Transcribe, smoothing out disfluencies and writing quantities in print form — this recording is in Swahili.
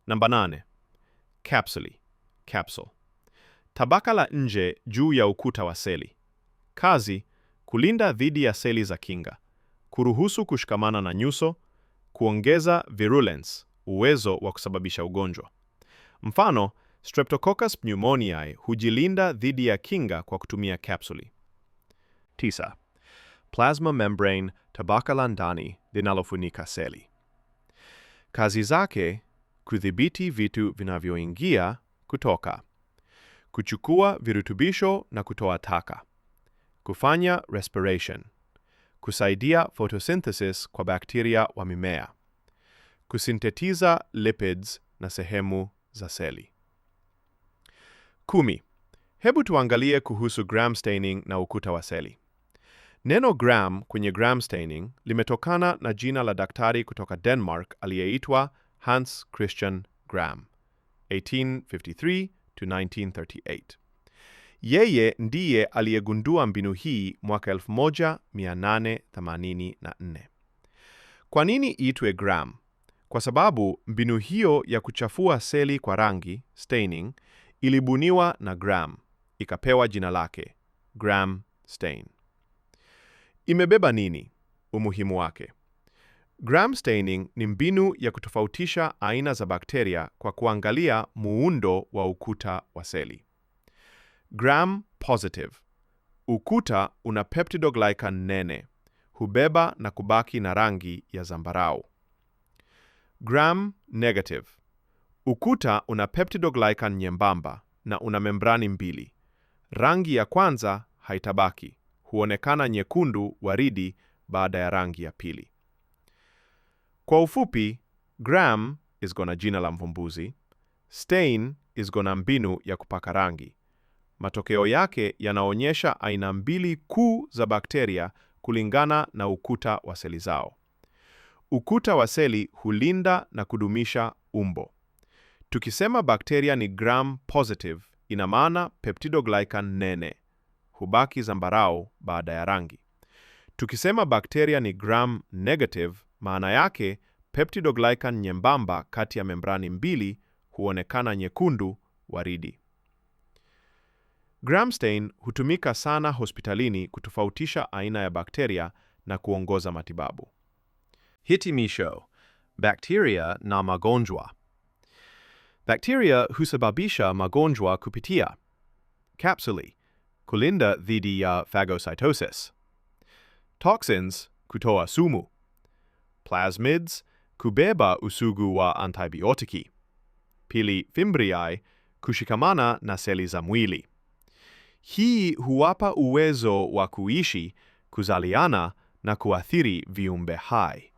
Namba 8. Capsuli, capsule. Tabaka la nje juu ya ukuta wa seli. Kazi: kulinda dhidi ya seli za kinga, kuruhusu kushikamana na nyuso, kuongeza virulence, uwezo wa kusababisha ugonjwa. Mfano, Streptococcus pneumoniae hujilinda dhidi ya kinga kwa kutumia kapsuli. 9. Plasma membrane, tabaka la ndani linalofunika seli. Kazi zake: kudhibiti vitu vinavyoingia, kutoka, kuchukua virutubisho na kutoa taka, kufanya respiration, kusaidia photosynthesis kwa bakteria wa mimea, kusintetiza lipids na sehemu za seli. 10. Hebu tuangalie kuhusu gram staining na ukuta wa seli. Neno gram kwenye gram staining limetokana na jina la daktari kutoka Denmark aliyeitwa Hans Christian Gram, 1853 to 1938. Yeye ndiye aliyegundua mbinu hii mwaka 1884. Kwa nini iitwe gram? Kwa sababu mbinu hiyo ya kuchafua seli kwa rangi, staining, ilibuniwa na Gram, ikapewa jina lake, Gram stain. Imebeba nini? Umuhimu wake. Gram staining ni mbinu ya kutofautisha aina za bakteria kwa kuangalia muundo wa ukuta wa seli. Gram positive. Ukuta una peptidoglycan nene, hubeba na kubaki na rangi ya zambarau. Gram negative. Ukuta una peptidoglycan nyembamba na una membrani mbili. Rangi ya kwanza haitabaki, huonekana nyekundu waridi baada ya rangi ya pili. Kwa ufupi, gram is gonna jina la mvumbuzi, stain is gonna mbinu ya kupaka rangi. Matokeo yake yanaonyesha aina mbili kuu za bakteria kulingana na ukuta wa seli zao. Ukuta wa seli hulinda na kudumisha umbo. Tukisema bakteria ni gram positive, ina maana peptidoglycan nene, hubaki zambarau baada ya rangi. Tukisema bakteria ni gram negative, maana yake peptidoglycan nyembamba kati ya membrani mbili huonekana nyekundu waridi. Gram stain hutumika sana hospitalini kutofautisha aina ya bakteria na kuongoza matibabu. Hitimisho: bakteria na magonjwa. Bakteria husababisha magonjwa kupitia kapsuli, kulinda dhidi ya phagocytosis; toxins, kutoa sumu; plasmids, kubeba usugu wa antibiotiki; pili, fimbriae, kushikamana na seli za mwili. Hii huwapa uwezo wa kuishi, kuzaliana na kuathiri viumbe hai.